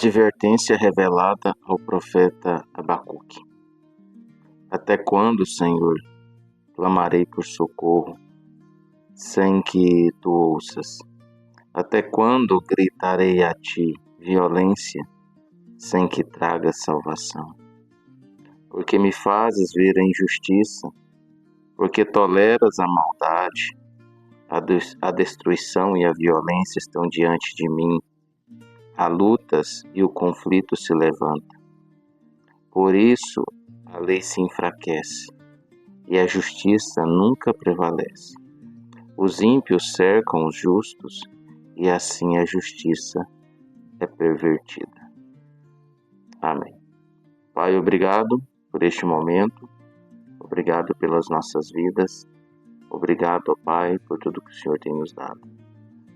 Advertência revelada ao profeta Abacuque. Até quando, Senhor, clamarei por socorro, sem que tu ouças? Até quando gritarei a ti violência, sem que tragas salvação? Porque me fazes ver a injustiça, porque toleras a maldade, a destruição e a violência estão diante de mim. Há lutas e o conflito se levanta. Por isso a lei se enfraquece e a justiça nunca prevalece. Os ímpios cercam os justos e assim a justiça é pervertida. Amém. Pai, obrigado por este momento. Obrigado pelas nossas vidas. Obrigado, Pai, por tudo que o Senhor tem nos dado.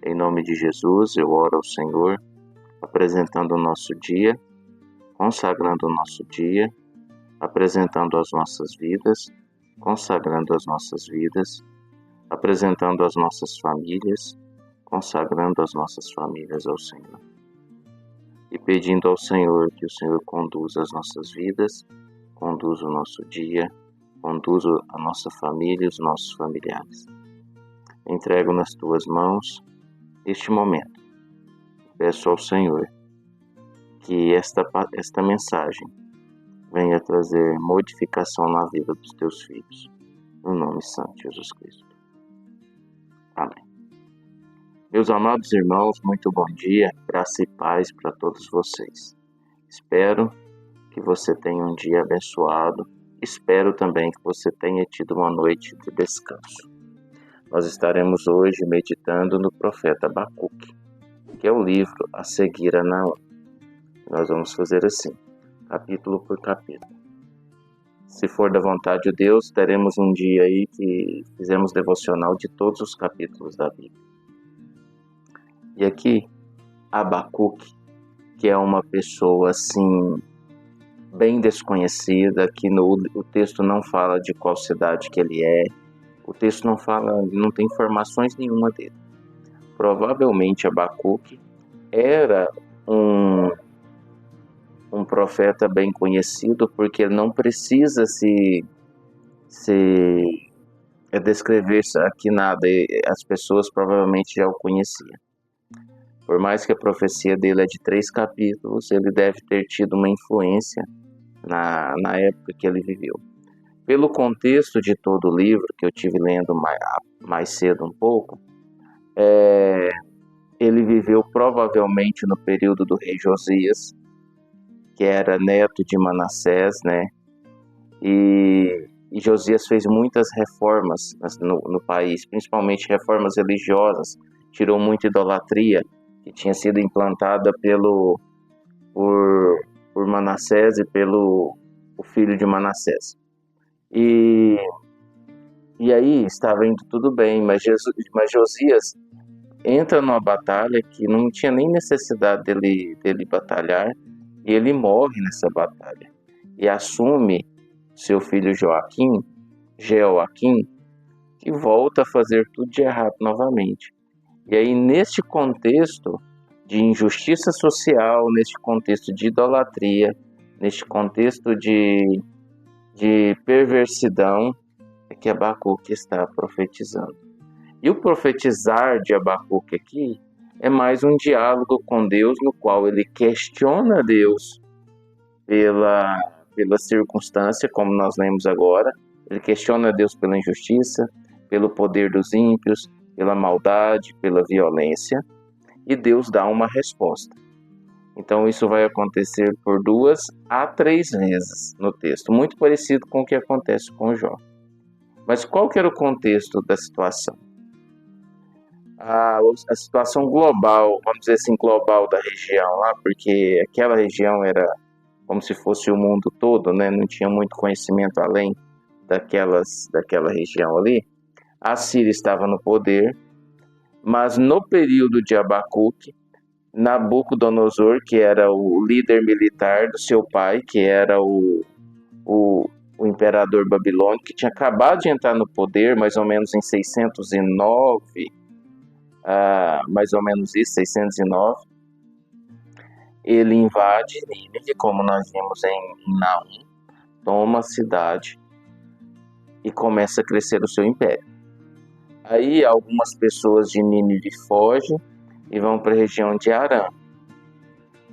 Em nome de Jesus, eu oro ao Senhor, apresentando o nosso dia, consagrando o nosso dia, apresentando as nossas vidas, consagrando as nossas vidas, apresentando as nossas famílias, consagrando as nossas famílias ao Senhor. E pedindo ao Senhor que o Senhor conduza as nossas vidas, conduza o nosso dia, conduza a nossa família e os nossos familiares. Entrego nas tuas mãos este momento. Peço ao Senhor que esta mensagem venha trazer modificação na vida dos teus filhos. No nome santo de Jesus Cristo. Amém. Meus amados irmãos, muito bom dia, graça e paz para todos vocês. Espero que você tenha um dia abençoado. Espero também que você tenha tido uma noite de descanso. Nós estaremos hoje meditando no profeta Abacuque, que é o livro a seguir a Naum. Nós vamos fazer assim, capítulo por capítulo. Se for da vontade de Deus, teremos um dia aí que fizemos devocional de todos os capítulos da Bíblia. E aqui, Abacuque, que é uma pessoa assim, bem desconhecida, que o texto não fala de qual cidade que ele é, o texto não tem informações nenhuma dele. Provavelmente Abacuque era um profeta bem conhecido, porque ele não precisa se descrever aqui nada, as pessoas provavelmente já o conheciam. Por mais que a profecia dele é de 3 capítulos, ele deve ter tido uma influência na época que ele viveu. Pelo contexto de todo o livro, que eu tive lendo mais cedo um pouco, ele viveu provavelmente no período do rei Josias, que era neto de Manassés, né? E Josias fez muitas reformas no país, principalmente reformas religiosas, tirou muita idolatria que tinha sido implantada por Manassés e pelo o filho de Manassés. E aí estava indo tudo bem, mas Josias entra numa batalha que não tinha nem necessidade dele batalhar, e ele morre nessa batalha. E assume seu filho Joaquim, que volta a fazer tudo de errado novamente. E aí, neste contexto de injustiça social, neste contexto de idolatria, neste contexto de perversidão, é que Abacuque está profetizando. E o profetizar de Abacuque aqui é mais um diálogo com Deus, no qual ele questiona Deus pela circunstância, como nós lemos agora. Ele questiona Deus pela injustiça, pelo poder dos ímpios, pela maldade, pela violência, e Deus dá uma resposta. Então isso vai acontecer por 2 a 3 vezes no texto, muito parecido com o que acontece com Jó. Mas qual que era o contexto da situação? A situação global, vamos dizer assim, global da região lá, porque aquela região era como se fosse o mundo todo, né? Não tinha muito conhecimento além daquela região ali. A Síria estava no poder, mas no período de Abacuque, Nabucodonosor, que era o líder militar do seu pai, que era o imperador babilônico, que tinha acabado de entrar no poder, mais ou menos em 609, mais ou menos isso, 609, ele invade Nínive, como nós vimos em Naum, toma a cidade e começa a crescer o seu império. Aí algumas pessoas de Nínive fogem e vão para a região de Arã.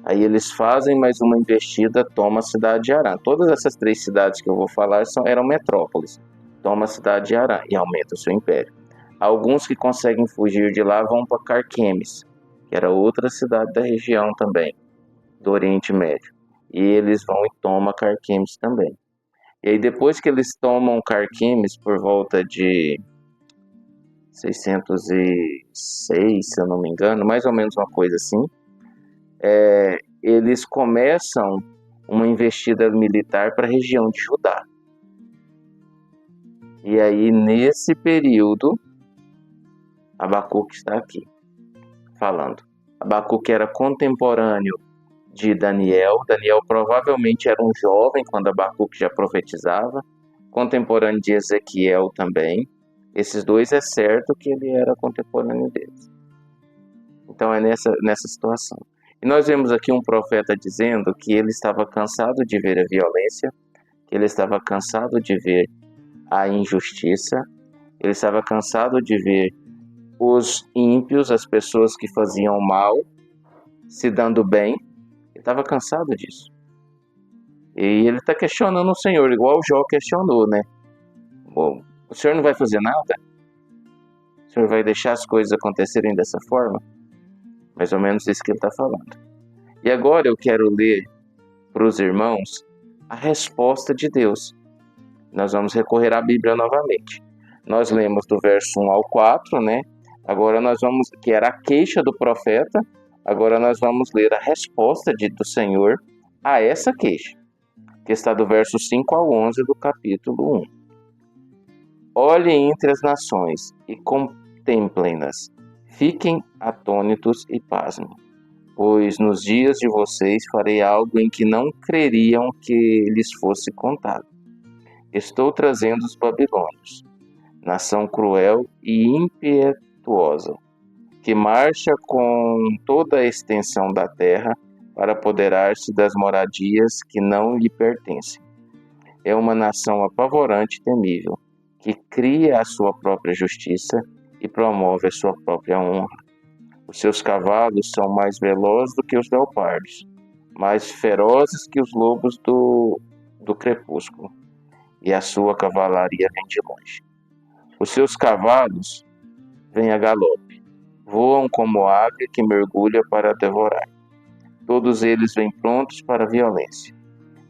Aí eles fazem mais uma investida, toma a cidade de Arã. Todas essas 3 cidades que eu vou falar eram metrópoles. Toma a cidade de Arã e aumenta o seu império. Alguns que conseguem fugir de lá vão para Carquemes, que era outra cidade da região também, do Oriente Médio. E eles vão e tomam Carquemes também. E aí depois que eles tomam Carquemes, por volta de 606, se eu não me engano, mais ou menos uma coisa assim, eles começam uma investida militar para a região de Judá. E aí, nesse período, Abacuque está aqui, falando. Abacuque era contemporâneo de Daniel. Daniel provavelmente era um jovem quando Abacuque já profetizava. Contemporâneo de Ezequiel também. Esses 2 é certo que ele era contemporâneo deles. Então é nessa situação. E nós vemos aqui um profeta dizendo que ele estava cansado de ver a violência, que ele estava cansado de ver a injustiça, ele estava cansado de ver os ímpios, as pessoas que faziam mal, se dando bem. Ele estava cansado disso. E ele está questionando o Senhor, igual Jó questionou, né? Bom, o Senhor não vai fazer nada? O Senhor vai deixar as coisas acontecerem dessa forma? Mais ou menos isso que ele está falando. E agora eu quero ler para os irmãos a resposta de Deus. Nós vamos recorrer à Bíblia novamente. Nós lemos do verso 1 ao 4, né? Agora nós vamos, que era a queixa do profeta, agora nós vamos ler a resposta do Senhor a essa queixa, que está do verso 5 ao 11 do capítulo 1. Olhem entre as nações e contemplem-nas. Fiquem atônitos e pasmem, pois nos dias de vocês farei algo em que não creriam que lhes fosse contado. Estou trazendo os babilônios, nação cruel e impetuosa, que marcha com toda a extensão da terra para apoderar-se das moradias que não lhe pertencem. É uma nação apavorante e temível, que cria a sua própria justiça e promove a sua própria honra. Os seus cavalos são mais velozes do que os leopardos, mais ferozes que os lobos do crepúsculo, e a sua cavalaria vem de longe. Os seus cavalos vêm a galope, voam como águia que mergulha para devorar. Todos eles vêm prontos para a violência,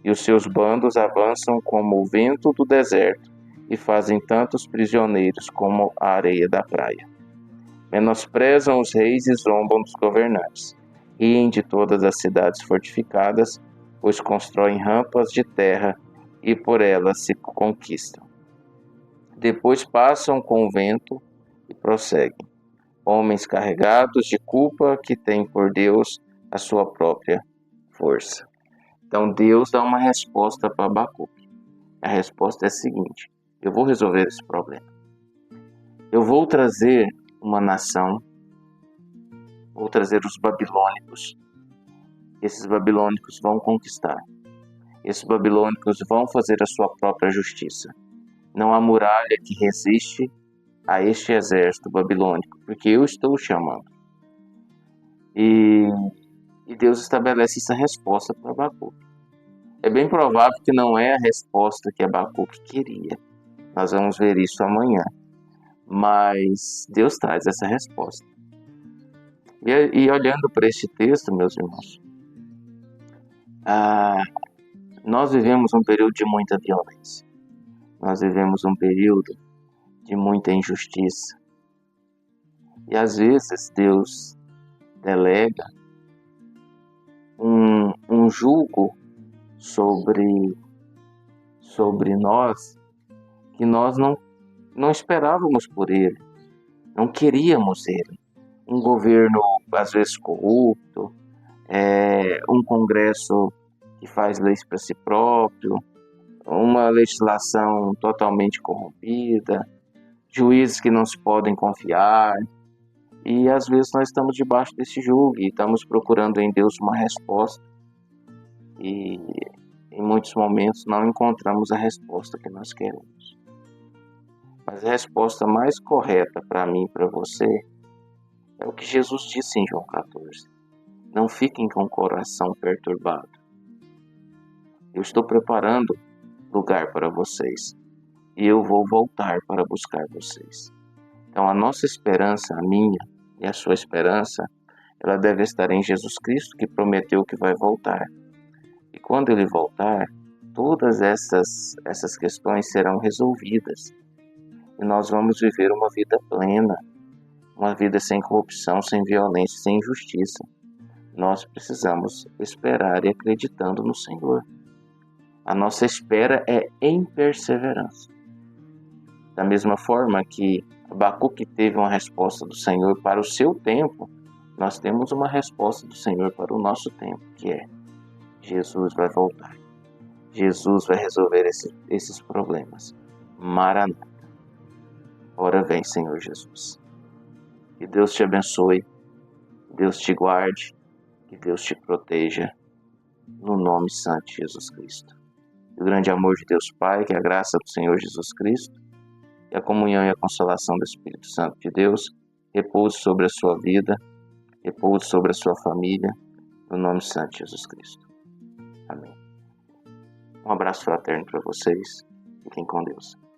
e os seus bandos avançam como o vento do deserto e fazem tantos prisioneiros como a areia da praia. Menosprezam os reis e zombam dos governantes. Riem de todas as cidades fortificadas, pois constroem rampas de terra e por elas se conquistam. Depois passam com o vento e prosseguem. Homens carregados de culpa que têm por Deus a sua própria força. Então Deus dá uma resposta para Abacuque. A resposta é a seguinte: eu vou resolver esse problema. Eu vou trazer uma nação, vou trazer os babilônicos. Esses babilônicos vão conquistar. Esses babilônicos vão fazer a sua própria justiça. Não há muralha que resiste a este exército babilônico, porque eu estou chamando. E Deus estabelece essa resposta para Abacuque. É bem provável que não é a resposta que Abacuque queria. Nós vamos ver isso amanhã. Mas Deus traz essa resposta. E olhando para este texto, meus irmãos, nós vivemos um período de muita violência. Nós vivemos um período de muita injustiça. E às vezes Deus delega um jugo sobre nós que nós não esperávamos por ele, não queríamos ele. Um governo às vezes corrupto, um Congresso que faz leis para si próprio, uma legislação totalmente corrompida, juízes que não se podem confiar, E às vezes nós estamos debaixo desse jugo e estamos procurando em Deus uma resposta e em muitos momentos não encontramos a resposta que nós queremos. Mas a resposta mais correta para mim e para você é o que Jesus disse em João 14. Não fiquem com o coração perturbado. Eu estou preparando lugar para vocês e eu vou voltar para buscar vocês. Então a nossa esperança, a minha e a sua esperança, ela deve estar em Jesus Cristo, que prometeu que vai voltar. E quando ele voltar, todas essas questões serão resolvidas. E nós vamos viver uma vida plena, uma vida sem corrupção, sem violência, sem injustiça. Nós precisamos esperar e acreditando no Senhor. A nossa espera é em perseverança. Da mesma forma que Abacuque teve uma resposta do Senhor para o seu tempo, nós temos uma resposta do Senhor para o nosso tempo, que é: Jesus vai voltar. Jesus vai resolver esses problemas. Maranata. Ora vem, Senhor Jesus. Que Deus te abençoe, que Deus te guarde, que Deus te proteja, no nome santo de Jesus Cristo. Que o grande amor de Deus Pai, que a graça do Senhor Jesus Cristo, e a comunhão e a consolação do Espírito Santo de Deus repouse sobre a sua vida, repouse sobre a sua família, no nome santo de Jesus Cristo. Amém. Um abraço fraterno para vocês. Fiquem com Deus.